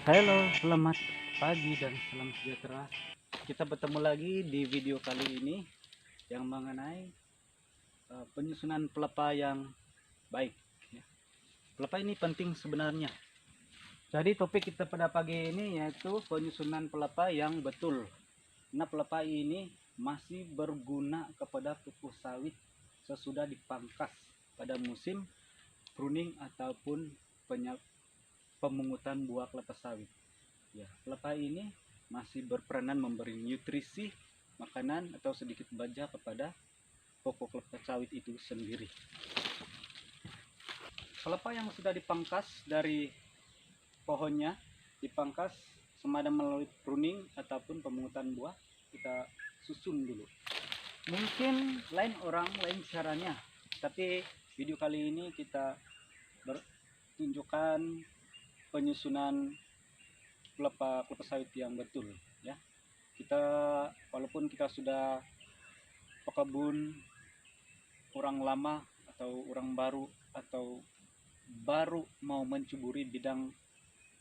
Halo, selamat pagi dan salam sejahtera. Kita bertemu lagi di video kali ini yang mengenai penyusunan pelepah yang baik. Ya. Pelepah ini penting sebenarnya. Jadi topik kita pada pagi ini yaitu penyusunan pelepah yang betul. Nah, pelepah ini masih berguna kepada pupuk sawit sesudah dipangkas pada musim pruning ataupun pemungutan buah kelapa sawit. Ya, pelepah ini masih berperanan memberi nutrisi, makanan atau sedikit baja kepada pokok kelapa sawit itu sendiri. Pelepah yang sudah dipangkas dari pohonnya, dipangkas semada melalui pruning ataupun pemungutan buah, kita susun dulu. Mungkin lain orang, lain caranya, tapi video kali ini kita bertunjukkan penyusunan kelapa sawit yang betul ya. Kita walaupun kita sudah pekebun orang lama atau orang baru atau baru mau mencuburi bidang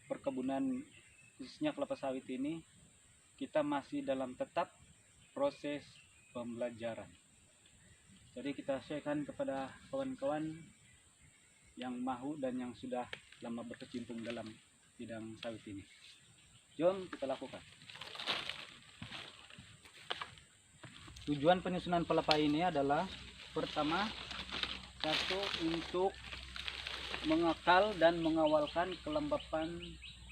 perkebunan khususnya kelapa sawit ini, kita masih dalam tetap proses pembelajaran. Jadi kita sharekan kepada kawan-kawan yang mahu dan yang sudah lama berkecimpung dalam bidang sawit ini. Jom kita lakukan. Tujuan penyusunan pelepah ini adalah pertama, satu, untuk mengakal dan mengawalkan kelembapan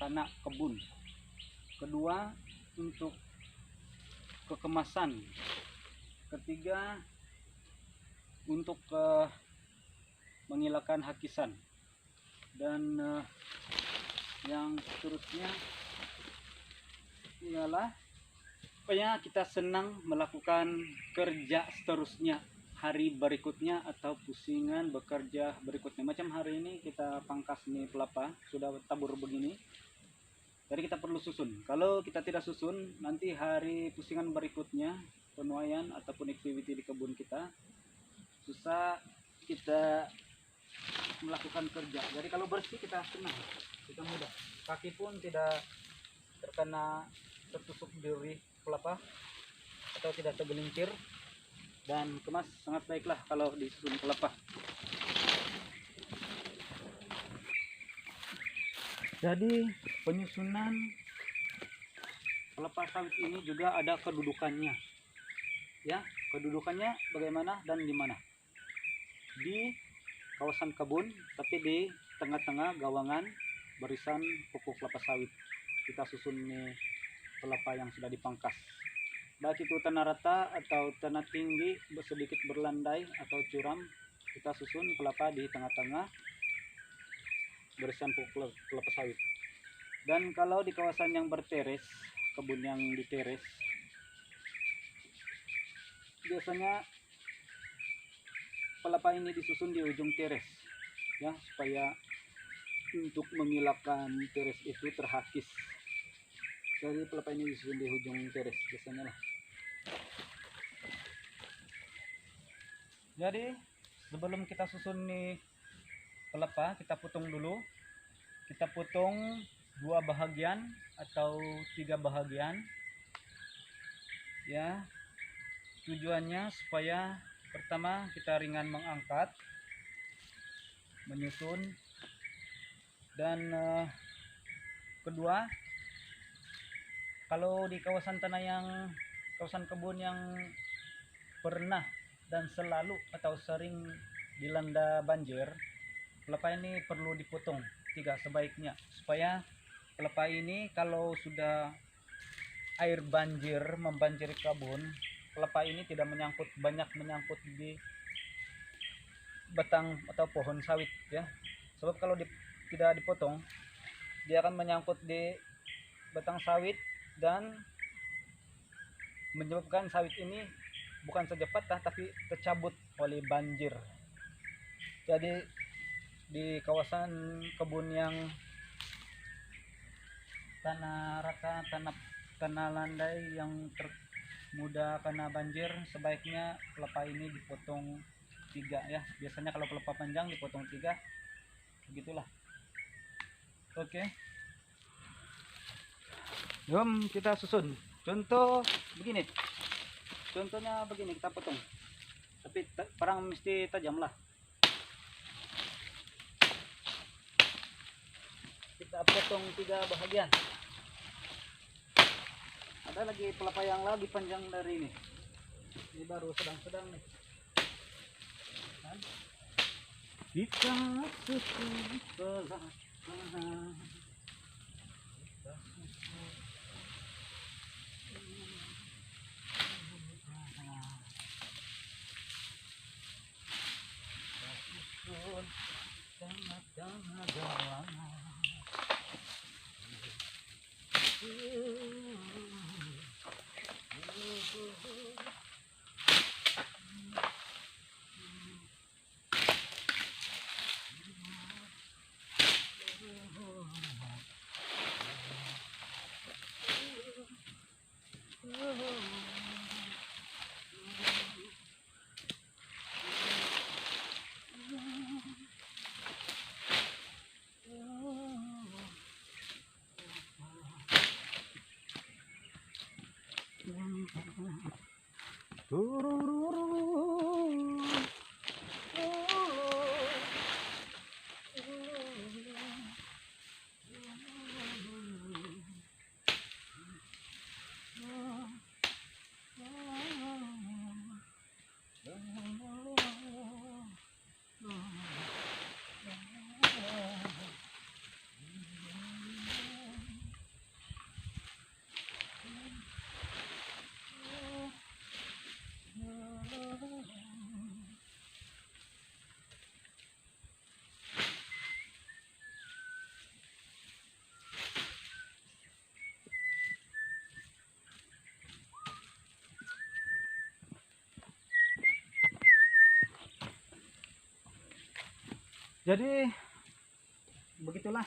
tanah kebun. Kedua, untuk kekemasan. Ketiga, untuk menghilangkan hakisan. Dan yang seterusnya ialah supaya kita senang melakukan kerja seterusnya hari berikutnya atau pusingan bekerja berikutnya. Macam hari ini kita pangkas nih pelepah sudah tabur begini, jadi kita perlu susun. Kalau kita tidak susun, nanti hari pusingan berikutnya penuaian ataupun aktiviti di kebun kita susah kita melakukan kerja. Jadi kalau bersih kita senang, kita mudah, kaki pun tidak terkena tertusuk duri pelepah atau tidak tergelincir, dan kemas sangat baiklah kalau disusun pelepah. Jadi penyusunan pelepah sawit ini juga ada kedudukannya ya. Kedudukannya bagaimana dan di mana? Di kawasan kebun, tapi di tengah-tengah gawangan barisan pokok kelapa sawit kita susun nih pelepah yang sudah dipangkas, baik itu tanah rata atau tanah tinggi sedikit berlandai atau curam. Kita susun pelepah di tengah-tengah barisan pokok kelapa sawit. Dan kalau di kawasan yang berteres, kebun yang diteres, biasanya pelepah ini disusun di ujung teres ya, supaya untuk menghilangkan teres itu terhakis. Jadi pelepah ini disusun di ujung teres biasanya lah. Jadi sebelum kita susun nih pelepah, kita potong dulu. Kita potong 2 bahagian atau 3 bahagian ya. Tujuannya supaya pertama kita ringan mengangkat, menyusun, dan kedua, kalau di kawasan kawasan kebun yang pernah dan selalu atau sering dilanda banjir, pelepah ini perlu dipotong 3 sebaiknya, supaya pelepah ini kalau sudah air banjir membanjiri kebun, pelepah ini tidak banyak menyangkut di batang atau pohon sawit ya. Sebab kalau tidak dipotong, dia akan menyangkut di batang sawit dan menyebabkan sawit ini bukan saja patah tapi tercabut oleh banjir. Jadi di kawasan kebun yang tanah rata, tanah landai yang mudah kena banjir, sebaiknya pelepah ini dipotong 3 ya. Biasanya kalau pelepah panjang dipotong 3, begitulah. Oke. Jom kita susun. Contoh begini. Contohnya begini, kita potong. Tapi parang mesti tajam lah. Kita potong 3 bahagian. Ada lagi pelapa yang lebih panjang dari ini. Ini baru sedang-sedang nih. Kan? Kita susun pelapa. Jadi begitulah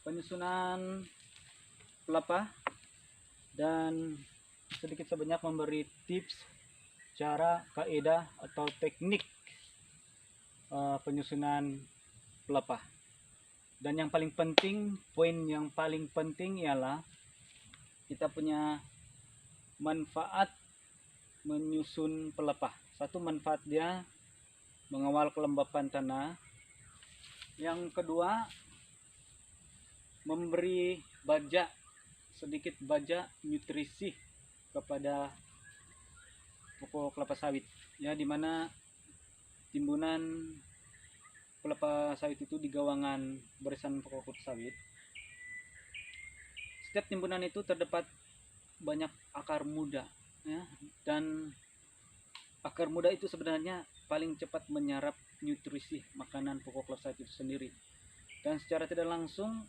penyusunan pelapa, dan sedikit sebanyak memberi tips, cara, kaidah atau teknik penyusunan pelapa. Dan yang paling penting, poin yang paling penting ialah kita punya manfaat menyusun pelapa. Satu, manfaat dia mengawal kelembapan tanah. Yang kedua, memberi sedikit baja nutrisi kepada pokok kelapa sawit, ya, dimana timbunan kelapa sawit itu di gawangan barisan pokok kelapa sawit. Setiap timbunan itu terdapat banyak akar muda, ya, dan akar muda itu sebenarnya paling cepat menyerap nutrisi makanan pokok kelapa sawit itu sendiri, dan secara tidak langsung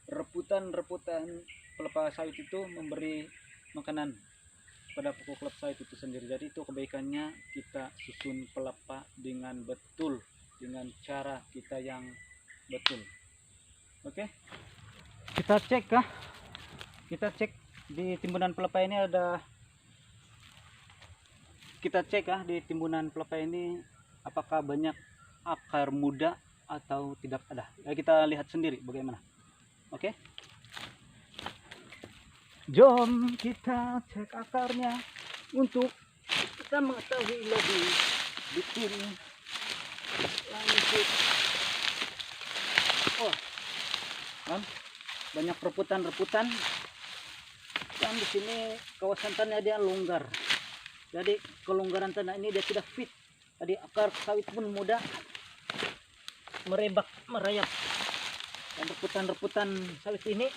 reputan kelapa sawit itu memberi makanan pada pokok kelapa sawit itu sendiri. Jadi itu kebaikannya kita susun pelapa dengan betul, dengan cara kita yang betul. Oke, kita cek di timbunan pelapa ini ada. Kita cek di timbunan pelapa ini apakah banyak akar muda atau tidak ada. Ya, kita lihat sendiri bagaimana. Oke. Jom kita cek akarnya untuk kita mengetahui lebih detail lanjut. Oh, kan? Banyak reputan-reputan. Dan di sini kawasan tanah dia longgar. Jadi kelonggaran tanah ini dia tidak fit. Jadi akar sawit pun mudah merebak, merayap. Dan reputan-reputan sawit ini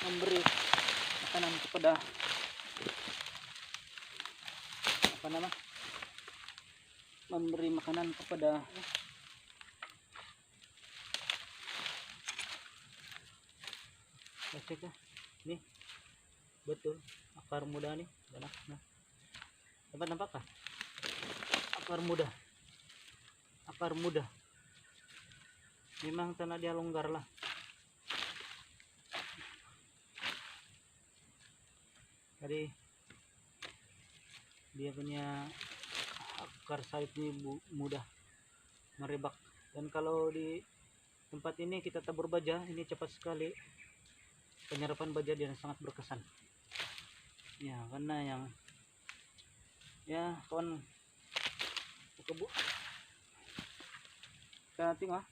memberi makanan kepada memberi makanan kepada cek ya. Nih betul akar muda nih, nah, nampak kah akar muda memang tanah dia longgar lah. Jadi dia punya akar sawit ini mudah merebak, dan kalau di tempat ini kita tabur baja ini cepat sekali penyerapan baja dia sangat berkesan ya, karena yang ya kawan kebu kita tengok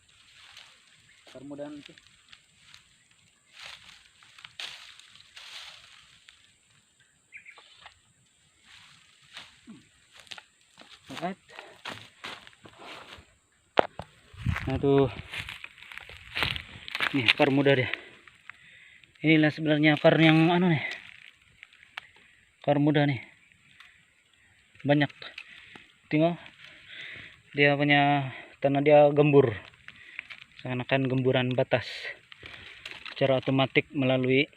permudahan itu. Alright. Aduh, nih akar muda dia. Inilah sebenarnya akar yang nih, akar muda nih, banyak. Tengok, dia punya tanah dia gembur, seakan-akan gemburan batas, secara otomatis melalui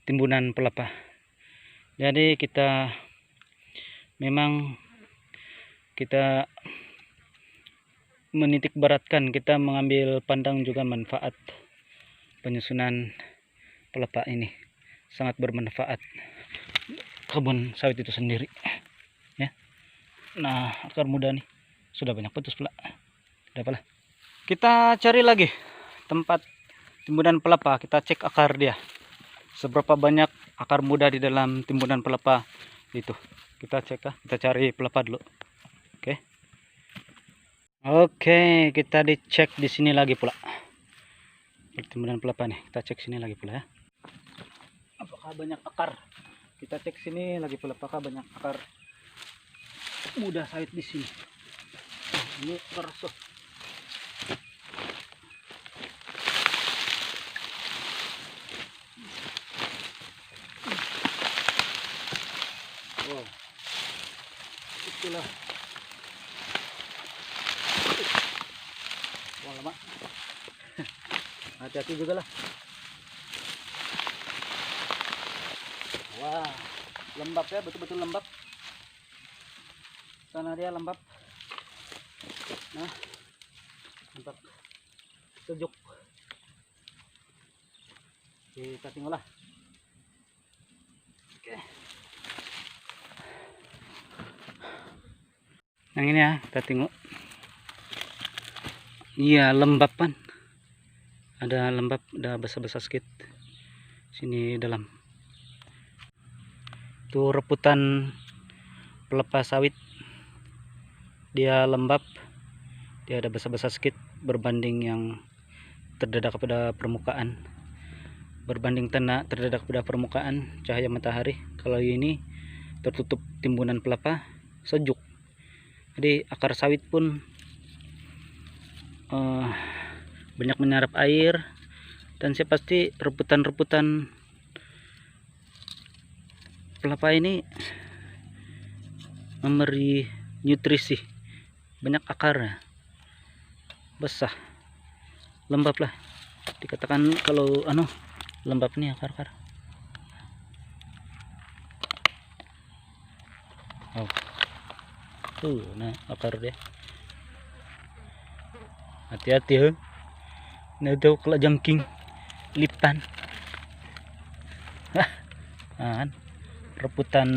timbunan pelapa. Jadi kita memang kita menitik beratkan, kita mengambil pandang juga manfaat penyusunan pelapa ini sangat bermanfaat kebun sawit itu sendiri ya. Nah, akar muda nih sudah banyak putus pula. Udah apalah, kita cari lagi tempat timbunan pelapa, kita cek akar dia seberapa banyak akar muda di dalam timbunan pelapa itu. Kita cek, kita cari pelapa dulu. Oke, kita dicek di sini lagi pula. Timbunan pelapa nih, kita cek sini lagi pula ya. Apakah banyak akar? Kita cek sini lagi pula, apakah banyak akar muda sawit di sini. Ini keras. Wow, itulah. Wah, lama. Hati-hati juga lah. Wah, lembab ya, betul-betul lembab. Tanah dia lembab. Nah, mantap, sejuk. Kita tengok lah. Oke. Yang ini ya, kita tengok. Iya, lembab kan. Ada lembab, ada basah-basah sedikit. Sini dalam. Itu reputan pelapa sawit. Dia lembab. Dia ada basah-basah sedikit berbanding yang terdedak pada permukaan. Berbanding tanah terdedak pada permukaan cahaya matahari. Kalau ini tertutup timbunan pelapa, sejuk. Jadi akar sawit pun banyak menyerap air, dan saya pasti rebutan-rebutan pelapa ini memberi nutrisi, banyak akarnya, basah, lembab lah, dikatakan kalau lembab nih akar-akar. Nah akar dia, hati-hati ya. Nah itu kalau jangking lipan. Nah, rebutan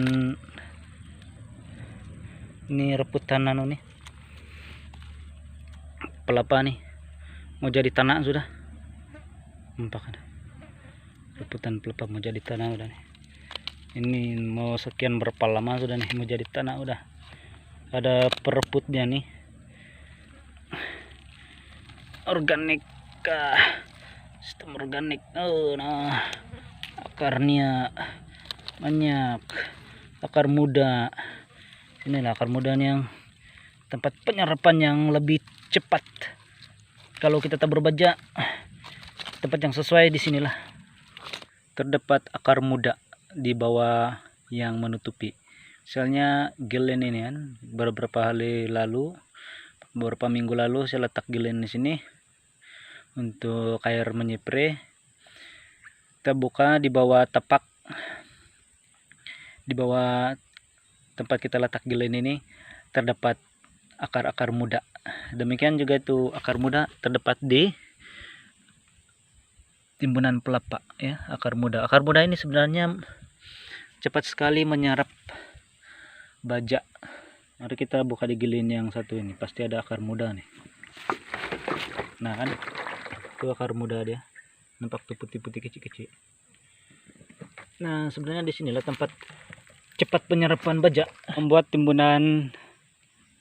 ini, rebutan nih pelapa nih mau jadi tanah sudah. Nampak ada rebutan pelapa mau jadi tanah udah nih. Ini mau sekian berapa lama sudah nih mau jadi tanah udah. Ada perebutnya nih, organik, sistem organik. Nah akarnya banyak, akar muda. Inilah akar muda yang tempat penyerapan yang lebih cepat. Kalau kita tabur baja, tempat yang sesuai di sinilah terdapat akar muda di bawah yang menutupi. Misalnya gilen ini kan, beberapa minggu lalu saya letak gilen di sini untuk air menyipre. Kita buka di bawah tapak, di bawah tempat kita letak gilen ini terdapat akar-akar muda. Demikian juga itu akar muda terdapat di timbunan pelapa ya, akar muda. Akar muda ini sebenarnya cepat sekali menyerap baja. Mari kita buka di gilen yang satu ini, pasti ada akar muda nih. Nah kan, itu akar muda dia. nampak tuh putih-putih kecil-kecil. Nah sebenarnya di sinilah tempat cepat penyerapan baja. Membuat timbunan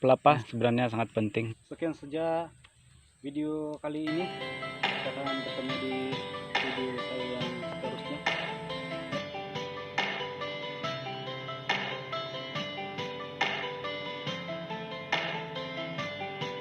kelapa sebenarnya sangat penting. Sekian saja video kali ini. Kita akan bertemu di video saya yang seterusnya.